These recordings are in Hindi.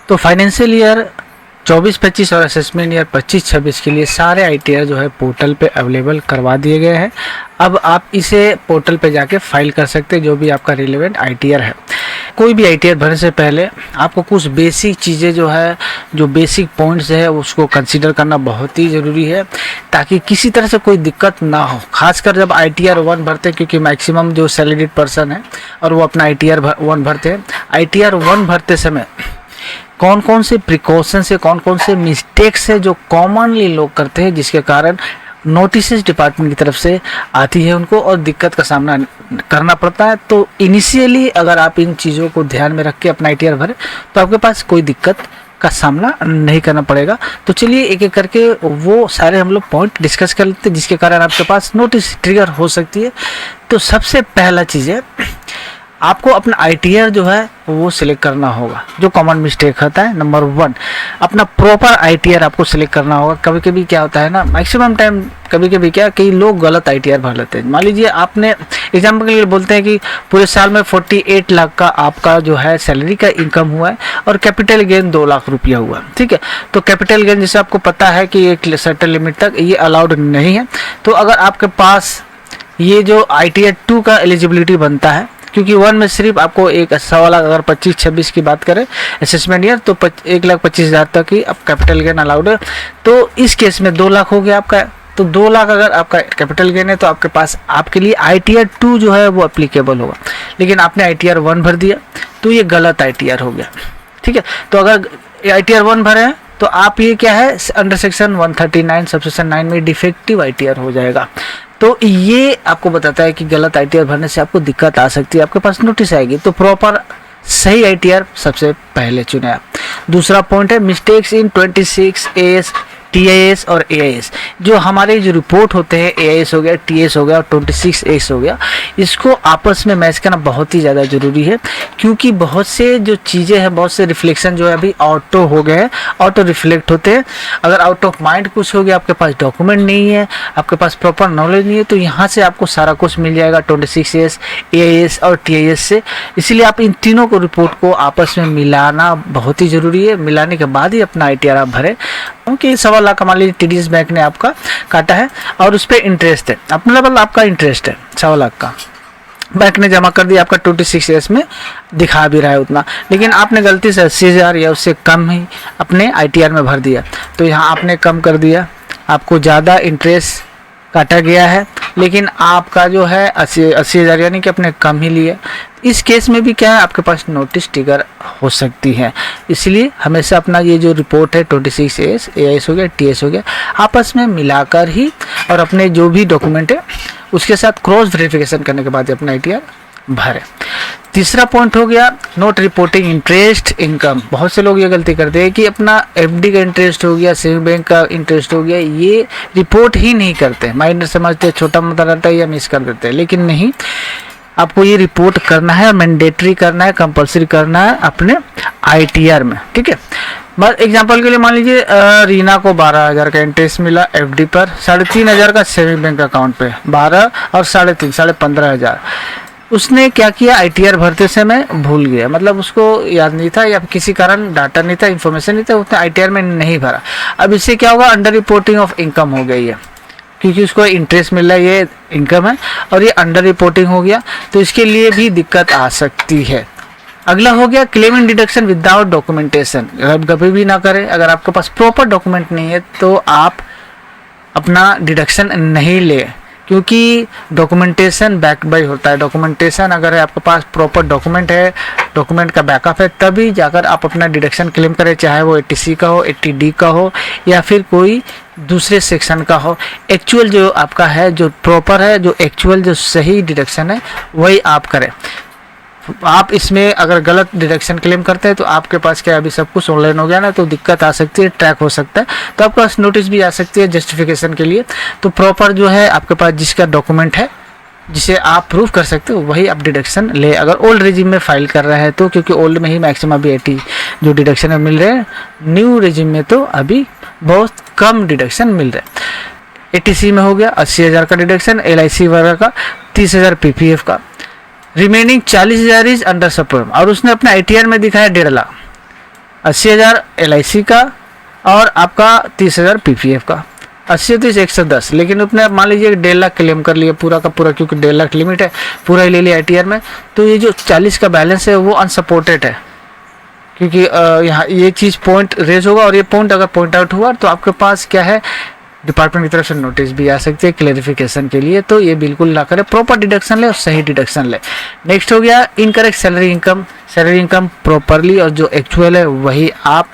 तो फाइनेंशियल ईयर 24-25 और असेसमेंट ईयर 25-26 के लिए सारे ITR जो है पोर्टल पे अवेलेबल करवा दिए गए हैं। अब आप इसे पोर्टल पे जाके फाइल कर सकते हैं जो भी आपका रिलेवेंट ITR है। कोई भी ITR भरने से पहले आपको कुछ बेसिक चीज़ें जो है, जो बेसिक पॉइंट्स है उसको कंसीडर करना बहुत ही ज़रूरी है ताकि किसी तरह से कोई दिक्कत ना हो। खासकर जब ITR 1 भरते हैं, क्योंकि मैक्सिमम जो सैलरीड पर्सन है और वो अपना ITR 1 भरते हैं। ITR 1 भरते समय कौन कौन से प्रिकॉशंस है, कौन कौन से मिस्टेक्स है जो कॉमनली लोग करते हैं, जिसके कारण नोटिस डिपार्टमेंट की तरफ से आती है उनको और दिक्कत का सामना करना पड़ता है। तो इनिशियली अगर आप इन चीज़ों को ध्यान में रख के अपना ITR भरें तो आपके पास कोई दिक्कत का सामना नहीं करना पड़ेगा। तो चलिए एक एक करके वो सारे हम लोग पॉइंट डिस्कस कर लेते हैं जिसके कारण आपके पास नोटिस ट्रिगर हो सकती है। तो सबसे पहला चीज़ है, आपको अपना ITR जो है वो सिलेक्ट करना होगा। जो कॉमन मिस्टेक होता है, नंबर 1 अपना प्रॉपर ITR आपको सिलेक्ट करना होगा। कभी कभी क्या होता है ना, मैक्सिमम टाइम कभी कभी क्या कई लोग गलत ITR भर लेते हैं। मान लीजिए आपने एग्जाम्पल के लिए बोलते हैं कि पूरे साल में 48 लाख का आपका जो है सैलरी का इनकम हुआ है और कैपिटल गेन 2 लाख रुपया हुआ, ठीक है। तो कैपिटल गेन जैसे आपको पता है कि एक सर्टेन लिमिट तक ये अलाउड नहीं है। तो अगर आपके पास ये जो ITR 2 का एलिजिबिलिटी बनता है, क्योंकि 1 में सिर्फ आपको एक 1.25 लाख, अगर 25-26 की बात करें असेसमेंट ईयर, तो 1,25,000 तक ही अब कैपिटल गेन अलाउड है। तो इस केस में 2 लाख हो गया आपका। तो 2 लाख अगर आपका कैपिटल गेन है तो आपके पास आपके लिए ITR 2 जो है वो अप्लीकेबल होगा। लेकिन आपने ITR 1 भर दिया तो ये गलत ITR हो गया, ठीक है। तो अगर ITR 1 भरे हैं तो आप ये क्या है, अंडर सेक्शन 139 सबसेक्शन 9 में डिफेक्टिव ITR हो जाएगा। तो ये आपको बताता है कि गलत ITR भरने से आपको दिक्कत आ सकती है, आपके पास नोटिस आएगी। तो प्रॉपर सही ITR सबसे पहले चुने आप। दूसरा पॉइंट है मिस्टेक्स इन 26 AS, TIS और AIS। जो हमारे जो रिपोर्ट होते हैं, AIS हो गया, TS हो गया और 26 AS हो गया, इसको आपस में मैच करना बहुत ही ज़्यादा ज़रूरी है। क्योंकि बहुत से जो चीज़ें हैं, बहुत से रिफ्लेक्शन जो है अभी ऑटो हो गए हैं, ऑटो रिफ्लेक्ट होते हैं। अगर आउट ऑफ माइंड कुछ हो गया, आपके पास डॉक्यूमेंट नहीं है, आपके पास प्रॉपर नॉलेज नहीं है, तो यहाँ से आपको सारा कुछ मिल जाएगा 26 AS, AIS और TIS से। इसीलिए आप इन तीनों को रिपोर्ट को आपस में मिलाना बहुत ही ज़रूरी है। मिलाने के बाद ही अपना ITR आप भरें। क्योंकि 1.25 लाख मान लीजिए TDS बैंक ने आपका काटा है और उस पर इंटरेस्ट है, अपना लेवल आपका इंटरेस्ट है 1.25 लाख का, बैंक ने जमा कर दिया, आपका 26 AS में दिखा भी रहा है उतना, लेकिन आपने गलती से 80,000 या उससे कम ही अपने ITR में भर दिया। तो यहाँ आपने कम कर दिया, आपको ज़्यादा इंटरेस्ट काटा गया है, लेकिन आपका जो है 80,000 यानी कि आपने कम ही लिया। इस केस में भी क्या है, आपके पास नोटिस ट्रिगर हो सकती है। इसलिए हमेशा अपना ये जो रिपोर्ट है 26 AS, AIS हो गया, TS हो गया, आपस में मिलाकर ही और अपने जो भी डॉक्यूमेंट है उसके साथ क्रॉस वेरिफिकेशन करने के बाद अपना ITR भरें। तीसरा पॉइंट हो गया नोट रिपोर्टिंग इंटरेस्ट इनकम। बहुत से लोग ये गलती करते हैं कि अपना FD का इंटरेस्ट हो गया, सेविंग बैंक का इंटरेस्ट हो गया, ये रिपोर्ट ही नहीं करते। माइनर समझते हैं, छोटा मोटा रहता है या मिस कर देते हैं, लेकिन नहीं, आपको ये रिपोर्ट करना है, मैंडेटरी करना है, कंपलसरी करना है अपने ITR में, ठीक है। बस एग्जांपल के लिए मान लीजिए रीना को 12,000 का इंटरेस्ट मिला FD पर, 3,500 का सेविंग बैंक अकाउंट पे, 12 और 3.5 15,000। उसने क्या किया, ITR भरते समय भूल गया, मतलब उसको याद नहीं था या किसी कारण डाटा नहीं था, इन्फॉर्मेशन नहीं था, उसने ITR में नहीं भरा। अब इससे क्या होगा, अंडर रिपोर्टिंग ऑफ इनकम हो गई है, क्योंकि उसको इंटरेस्ट मिल रहा है, ये इनकम है और ये अंडर रिपोर्टिंग हो गया, तो इसके लिए भी दिक्कत आ सकती है। अगला हो गया क्लेमिंग डिडक्शन विदाउट डॉक्यूमेंटेशन। अब कभी भी ना करें, अगर आपके पास प्रॉपर डॉक्यूमेंट नहीं है तो आप अपना डिडक्शन नहीं ले, क्योंकि डॉक्यूमेंटेशन बैक बाय होता है। डॉक्यूमेंटेशन अगर आपके पास प्रॉपर डॉक्यूमेंट है, डॉक्यूमेंट का बैकअप है, तभी जाकर आप अपना डिडक्शन क्लेम करें, चाहे वो 80C का हो, 80D का हो या फिर कोई दूसरे सेक्शन का हो। एक्चुअल जो आपका है, जो प्रॉपर है, जो एक्चुअल जो सही डिडक्शन है वही आप करें। आप इसमें अगर गलत डिडक्शन क्लेम करते हैं तो आपके पास क्या अभी सब कुछ ऑनलाइन हो गया ना, तो दिक्कत आ सकती है, ट्रैक हो सकता है, तो आपके पास नोटिस भी आ सकती है जस्टिफिकेशन के लिए। तो प्रॉपर जो है आपके पास जिसका डॉक्यूमेंट है, जिसे आप प्रूव कर सकते हो, वही आप डिडक्शन ले। अगर ओल्ड रेजिम में फाइल कर रहे हैं तो, क्योंकि ओल्ड में ही मैक्सिमम अभी 80 जो डिडक्शन है मिल रहे हैं, न्यू रेजिम में तो अभी बहुत कम डिडक्शन मिल रहे हैं। 80C में हो गया 80,000 का डिडक्शन, LIC वगैरह का 30,000 PPF का, रिमेनिंग 40,000 इज अंडर सपोर्ट, और उसने अपना ITR में दिखाया 1.5 लाख। 80,000 LIC का और आपका 30,000 PPF का। 80 30 110, लेकिन उसने आप मान लीजिए 1.5 लाख क्लेम कर लिया पूरा का पूरा, क्योंकि 1.5 लाख लिमिट है, पूरा ही ले लिया ITR में, तो ये जो 40 का बैलेंस है वो अनसपोर्टेड है, क्योंकि यहाँ ये चीज़ पॉइंट रेज होगा, और ये पॉइंट अगर पॉइंट आउट हुआ तो आपके पास क्या है, डिपार्टमेंट की तरफ से नोटिस भी आ सकती है क्लेरिफिकेशन के लिए। तो ये बिल्कुल ना करें, प्रॉपर डिडक्शन ले और सही डिडक्शन ले। नेक्स्ट हो गया इनकरेक्ट सैलरी इनकम प्रॉपरली और जो एक्चुअल है वही आप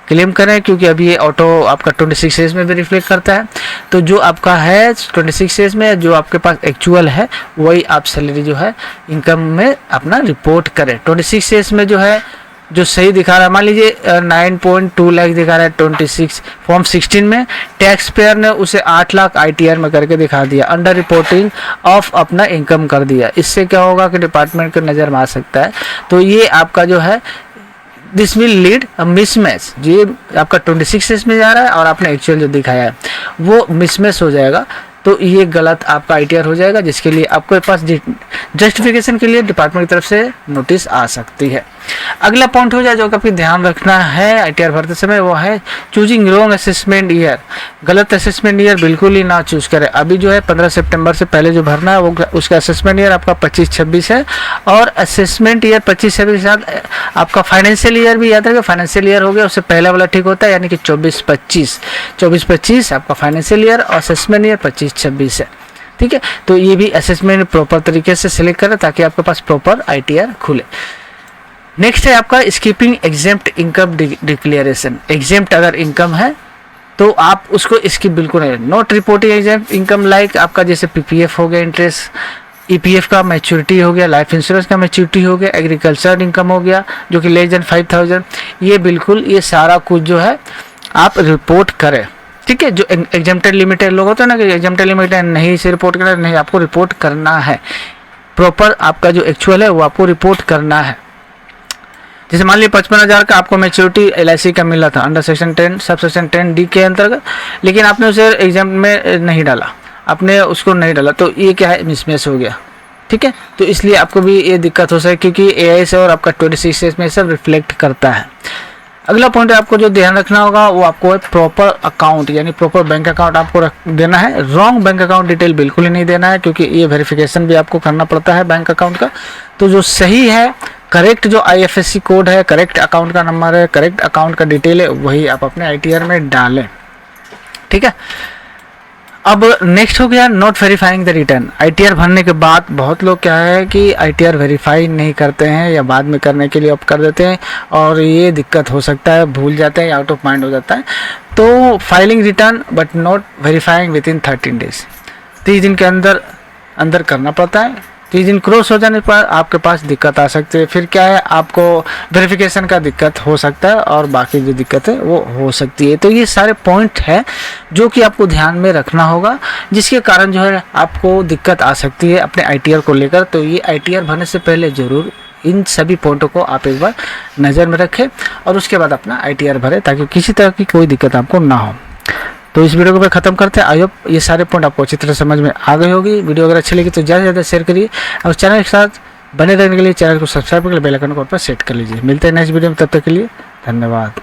क्लेम करें, क्योंकि अभी ये ऑटो आपका 26 एज में भी रिफ्लेक्ट करता है। तो जो आपका है 26 एज में जो आपके पास एक्चुअल है वही आप सैलरी जो है इनकम में अपना रिपोर्ट करें। 26 एज में जो है जो सही दिखा रहा है, मान लीजिए 9.2 लाख दिखा रहा है 26 फॉर्म 16 में, टैक्स पेयर ने उसे 8 लाख ITR में करके दिखा दिया, अंडर रिपोर्टिंग ऑफ अपना इनकम कर दिया। इससे क्या होगा कि डिपार्टमेंट को नज़र में आ सकता है। तो ये आपका जो है this will lead a mismatch, ये आपका 26 एज में जा रहा है और आपने एक्चुअल जो दिखाया है वो मिसमैच हो जाएगा, तो ये गलत आपका ITR हो जाएगा, जिसके लिए आपके पास जस्टिफिकेशन के लिए डिपार्टमेंट की तरफ से नोटिस आ सकती है। अगला पॉइंट हो जाए जो काफ़ी ध्यान रखना है ITR भरते समय, वो है चूजिंग रॉन्ग असेसमेंट ईयर। गलत असेसमेंट ईयर बिल्कुल ही ना चूज करें। अभी जो है 15 सितंबर से पहले जो भरना है वो उसका असेसमेंट ईयर आपका 25-26 है, और असेसमेंट ईयर 25-26 के साथ आपका फाइनेंशियल ईयर भी याद रखेगा, फाइनेंशियल ईयर हो गया उससे पहले वाला ठीक होता है, यानी कि 24-25 आपका फाइनेंशियल ईयर और असेसमेंट ईयर 25-26 है। ठीक है, तो ये भी असेसमेंट प्रॉपर तरीके से सिलेक्ट करें ताकि आपके पास प्रॉपर ITR खुले। नेक्स्ट है आपका skipping exempt income declaration. Exempt अगर इनकम है तो आप उसको स्किप बिल्कुल नहीं, not reporting exempt income like आपका जैसे PPF हो गया, इंटरेस्ट, EPF का मैच्योरिटी हो गया, लाइफ इंश्योरेंस का मैच्योरिटी हो गया, एग्रीकल्चर इनकम हो गया जो कि लेस देन 5,000, ये बिल्कुल ये सारा कुछ जो है आप रिपोर्ट करें। ठीक है, जो एग्जेम्प्टेड लिमिटेड लोग होते हैं ना कि एग्जेम्प्टेड लिमिटेड नहीं से रिपोर्ट करना, नहीं, आपको रिपोर्ट करना है प्रॉपर, आपका जो एक्चुअल है वो आपको रिपोर्ट करना है। जैसे मान लीजिए 55,000 का आपको मैच्योरिटी LIC का मिला था under section 10 sub section 10D के अंतर्गत, लेकिन आपने उसे एग्जाम में नहीं डाला, आपने उसको नहीं डाला, तो ये क्या है, मिसमैच हो गया। ठीक है, तो इसलिए आपको भी ये दिक्कत हो सकती है, क्योंकि AIS और आपका 26 एज में सब रिफ्लेक्ट करता है। अगला पॉइंट आपको जो ध्यान रखना होगा वो आपको प्रॉपर अकाउंट यानी प्रॉपर बैंक अकाउंट आपको देना है। रॉन्ग बैंक अकाउंट डिटेल बिल्कुल ही नहीं देना है, क्योंकि ये वेरिफिकेशन भी आपको करना पड़ता है बैंक अकाउंट का। तो जो सही है, करेक्ट जो IFSC कोड है, करेक्ट अकाउंट का नंबर है, करेक्ट अकाउंट का डिटेल है, वही आप अपने ITR में डालें। ठीक है, अब नेक्स्ट हो गया not verifying the return. ITR भरने के बाद बहुत लोग क्या है कि ITR वेरीफाई नहीं करते हैं या बाद में करने के लिए ऑप्ट कर देते हैं, और ये दिक्कत हो सकता है, भूल जाते हैं या आउट ऑफ माइंड हो जाता है। तो filing return but not verifying with in 13 days, 30 दिन के अंदर करना पड़ता है। 30 दिन क्रॉस हो जाने पर आपके पास दिक्कत आ सकती है, फिर क्या है आपको वेरिफिकेशन का दिक्कत हो सकता है और बाकी जो दिक्कत है वो हो सकती है। तो ये सारे पॉइंट है जो कि आपको ध्यान में रखना होगा, जिसके कारण जो है आपको दिक्कत आ सकती है अपने ITR को लेकर। तो ये ITR भरने से पहले ज़रूर इन सभी पॉइंटों को आप एक बार नज़र में रखें और उसके बाद अपना ITR भरें, ताकि किसी तरह की कोई दिक्कत आपको ना हो। तो इस वीडियो को मैं ख़त्म करते हैं। आई होप ये सारे पॉइंट आपको अच्छी तरह समझ में आ गई होगी। वीडियो अगर अच्छी लगी तो ज़्यादा से ज़्यादा शेयर करिए और चैनल के साथ बने रहने के लिए चैनल को सब्सक्राइब करके बेल आइकन को पर सेट कर लीजिए। मिलते हैं नेक्स्ट वीडियो में, तब तक के लिए धन्यवाद।